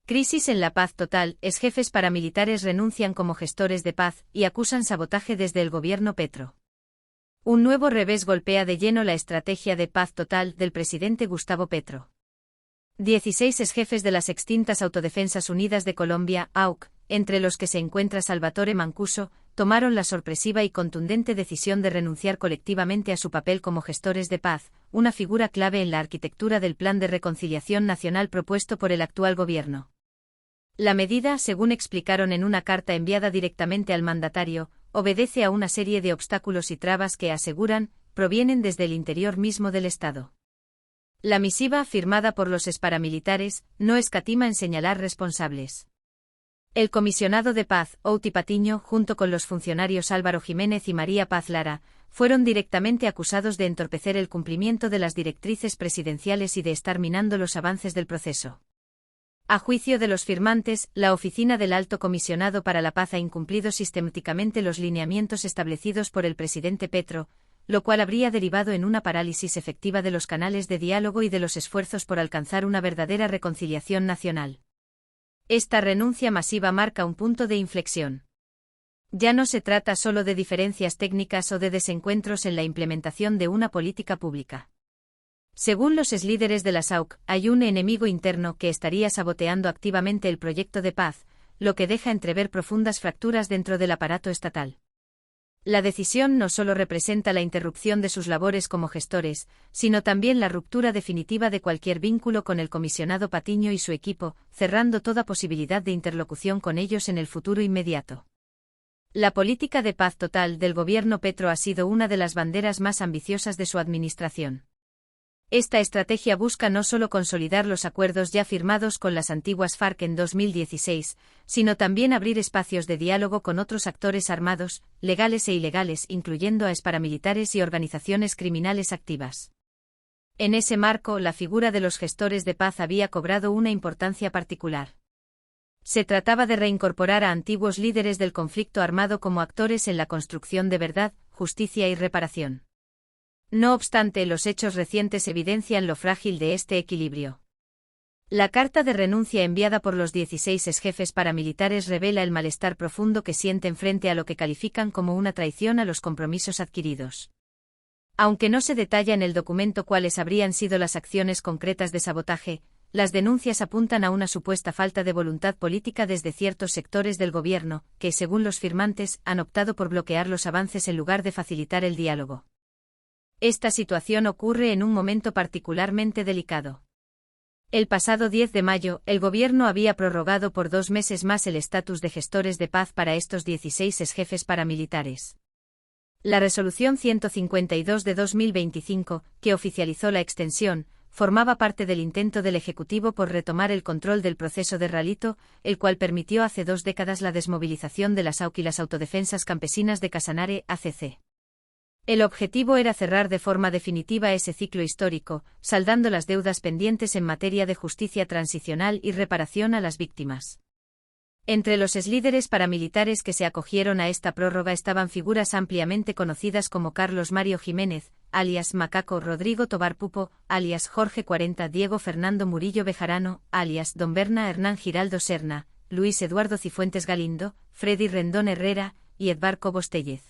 Crisis en la paz total, exjefes paramilitares renuncian como gestores de paz y acusan sabotaje desde el gobierno Petro. Un nuevo revés golpea de lleno la estrategia de paz total del presidente Gustavo Petro. 16 exjefes de las extintas Autodefensas Unidas de Colombia, AUC, entre los que se encuentra Salvatore Mancuso, tomaron la sorpresiva y contundente decisión de renunciar colectivamente a su papel como gestores de paz, una figura clave en la arquitectura del Plan de Reconciliación Nacional propuesto por el actual gobierno. La medida, según explicaron en una carta enviada directamente al mandatario, obedece a una serie de obstáculos y trabas que, aseguran, provienen desde el interior mismo del Estado. La misiva, firmada por los exparamilitares, no escatima en señalar responsables. El comisionado de paz, Outi Patiño, junto con los funcionarios Álvaro Jiménez y María Paz Lara, fueron directamente acusados de entorpecer el cumplimiento de las directrices presidenciales y de estar minando los avances del proceso. A juicio de los firmantes, la Oficina del Alto Comisionado para la Paz ha incumplido sistemáticamente los lineamientos establecidos por el presidente Petro, lo cual habría derivado en una parálisis efectiva de los canales de diálogo y de los esfuerzos por alcanzar una verdadera reconciliación nacional. Esta renuncia masiva marca un punto de inflexión. Ya no se trata solo de diferencias técnicas o de desencuentros en la implementación de una política pública. Según los exlíderes de las AUC, hay un enemigo interno que estaría saboteando activamente el proyecto de paz, lo que deja entrever profundas fracturas dentro del aparato estatal. La decisión no solo representa la interrupción de sus labores como gestores, sino también la ruptura definitiva de cualquier vínculo con el comisionado Patiño y su equipo, cerrando toda posibilidad de interlocución con ellos en el futuro inmediato. La política de paz total del gobierno Petro ha sido una de las banderas más ambiciosas de su administración. Esta estrategia busca no solo consolidar los acuerdos ya firmados con las antiguas FARC en 2016, sino también abrir espacios de diálogo con otros actores armados, legales e ilegales, incluyendo a exparamilitares y organizaciones criminales activas. En ese marco, la figura de los gestores de paz había cobrado una importancia particular. Se trataba de reincorporar a antiguos líderes del conflicto armado como actores en la construcción de verdad, justicia y reparación. No obstante, los hechos recientes evidencian lo frágil de este equilibrio. La carta de renuncia enviada por los 16 exjefes paramilitares revela el malestar profundo que sienten frente a lo que califican como una traición a los compromisos adquiridos. Aunque no se detalla en el documento cuáles habrían sido las acciones concretas de sabotaje, las denuncias apuntan a una supuesta falta de voluntad política desde ciertos sectores del gobierno, que, según los firmantes, han optado por bloquear los avances en lugar de facilitar el diálogo. Esta situación ocurre en un momento particularmente delicado. El pasado 10 de mayo, el gobierno había prorrogado por 2 meses más el estatus de gestores de paz para estos 16 exjefes paramilitares. La resolución 152 de 2025, que oficializó la extensión, formaba parte del intento del Ejecutivo por retomar el control del proceso de Ralito, el cual permitió hace 2 décadas la desmovilización de las AUC y las Autodefensas Campesinas de Casanare, ACC. El objetivo era cerrar de forma definitiva ese ciclo histórico, saldando las deudas pendientes en materia de justicia transicional y reparación a las víctimas. Entre los exlíderes paramilitares que se acogieron a esta prórroga estaban figuras ampliamente conocidas como Carlos Mario Jiménez, alias Macaco, Rodrigo Tobar Pupo, alias Jorge 40, Diego Fernando Murillo Bejarano, alias Don Berna Hernán Giraldo Serna, Luis Eduardo Cifuentes Galindo, Freddy Rendón Herrera y Edvar Cobos Tellez.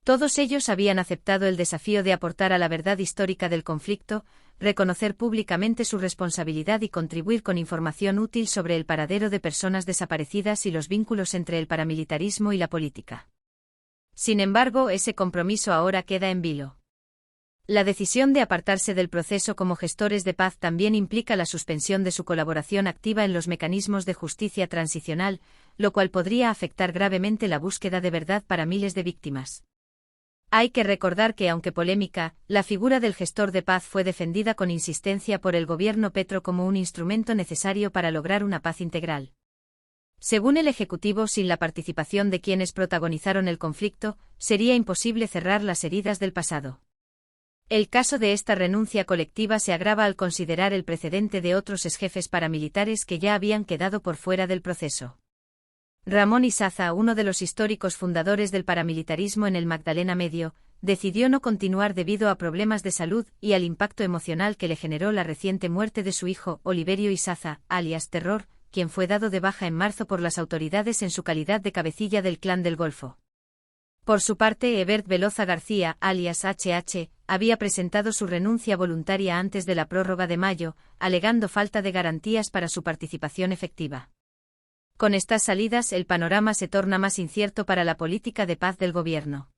Todos ellos habían aceptado el desafío de aportar a la verdad histórica del conflicto, reconocer públicamente su responsabilidad y contribuir con información útil sobre el paradero de personas desaparecidas y los vínculos entre el paramilitarismo y la política. Sin embargo, ese compromiso ahora queda en vilo. La decisión de apartarse del proceso como gestores de paz también implica la suspensión de su colaboración activa en los mecanismos de justicia transicional, lo cual podría afectar gravemente la búsqueda de verdad para miles de víctimas. Hay que recordar que, aunque polémica, la figura del gestor de paz fue defendida con insistencia por el gobierno Petro como un instrumento necesario para lograr una paz integral. Según el Ejecutivo, sin la participación de quienes protagonizaron el conflicto, sería imposible cerrar las heridas del pasado. El caso de esta renuncia colectiva se agrava al considerar el precedente de otros exjefes paramilitares que ya habían quedado por fuera del proceso. Ramón Izaza, uno de los históricos fundadores del paramilitarismo en el Magdalena Medio, decidió no continuar debido a problemas de salud y al impacto emocional que le generó la reciente muerte de su hijo, Oliverio Izaza, alias Terror, quien fue dado de baja en marzo por las autoridades en su calidad de cabecilla del Clan del Golfo. Por su parte, Hebert Veloza García, alias HH, había presentado su renuncia voluntaria antes de la prórroga de mayo, alegando falta de garantías para su participación efectiva. Con estas salidas, el panorama se torna más incierto para la política de paz del gobierno.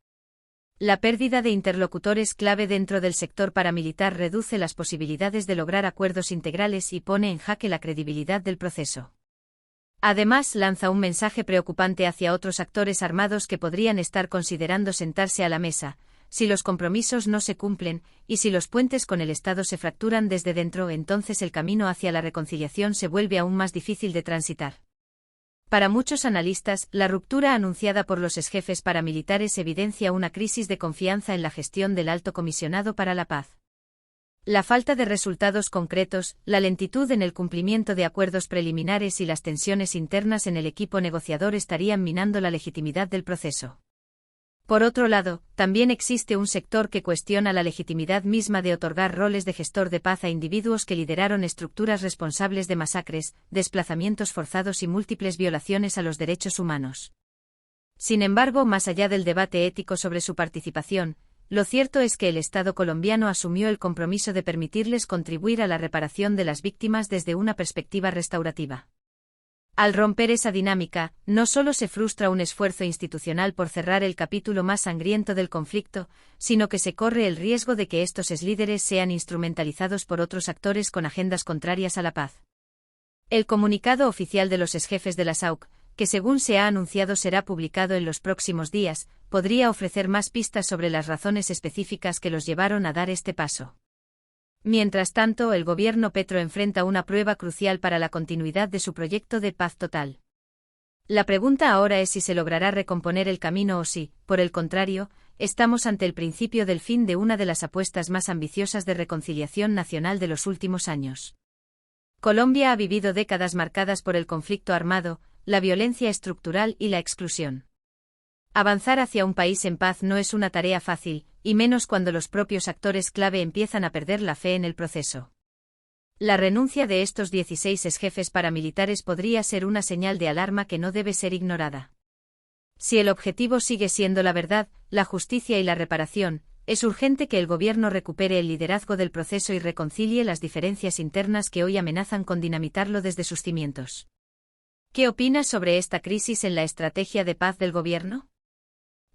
La pérdida de interlocutores clave dentro del sector paramilitar reduce las posibilidades de lograr acuerdos integrales y pone en jaque la credibilidad del proceso. Además, lanza un mensaje preocupante hacia otros actores armados que podrían estar considerando sentarse a la mesa, si los compromisos no se cumplen, y si los puentes con el Estado se fracturan desde dentro, entonces el camino hacia la reconciliación se vuelve aún más difícil de transitar. Para muchos analistas, la ruptura anunciada por los exjefes paramilitares evidencia una crisis de confianza en la gestión del Alto Comisionado para la Paz. La falta de resultados concretos, la lentitud en el cumplimiento de acuerdos preliminares y las tensiones internas en el equipo negociador estarían minando la legitimidad del proceso. Por otro lado, también existe un sector que cuestiona la legitimidad misma de otorgar roles de gestor de paz a individuos que lideraron estructuras responsables de masacres, desplazamientos forzados y múltiples violaciones a los derechos humanos. Sin embargo, más allá del debate ético sobre su participación, lo cierto es que el Estado colombiano asumió el compromiso de permitirles contribuir a la reparación de las víctimas desde una perspectiva restaurativa. Al romper esa dinámica, no solo se frustra un esfuerzo institucional por cerrar el capítulo más sangriento del conflicto, sino que se corre el riesgo de que estos exlíderes sean instrumentalizados por otros actores con agendas contrarias a la paz. El comunicado oficial de los exjefes de la SAUC, que según se ha anunciado será publicado en los próximos días, podría ofrecer más pistas sobre las razones específicas que los llevaron a dar este paso. Mientras tanto, el gobierno Petro enfrenta una prueba crucial para la continuidad de su proyecto de paz total. La pregunta ahora es si se logrará recomponer el camino o si, por el contrario, estamos ante el principio del fin de una de las apuestas más ambiciosas de reconciliación nacional de los últimos años. Colombia ha vivido décadas marcadas por el conflicto armado, la violencia estructural y la exclusión. Avanzar hacia un país en paz no es una tarea fácil, y menos cuando los propios actores clave empiezan a perder la fe en el proceso. La renuncia de estos 16 exjefes paramilitares podría ser una señal de alarma que no debe ser ignorada. Si el objetivo sigue siendo la verdad, la justicia y la reparación, es urgente que el gobierno recupere el liderazgo del proceso y reconcilie las diferencias internas que hoy amenazan con dinamitarlo desde sus cimientos. ¿Qué opinas sobre esta crisis en la estrategia de paz del gobierno?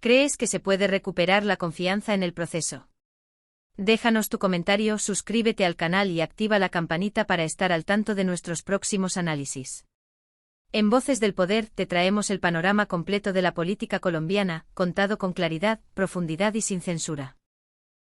¿Crees que se puede recuperar la confianza en el proceso? Déjanos tu comentario, suscríbete al canal y activa la campanita para estar al tanto de nuestros próximos análisis. En Voces del Poder te traemos el panorama completo de la política colombiana, contado con claridad, profundidad y sin censura.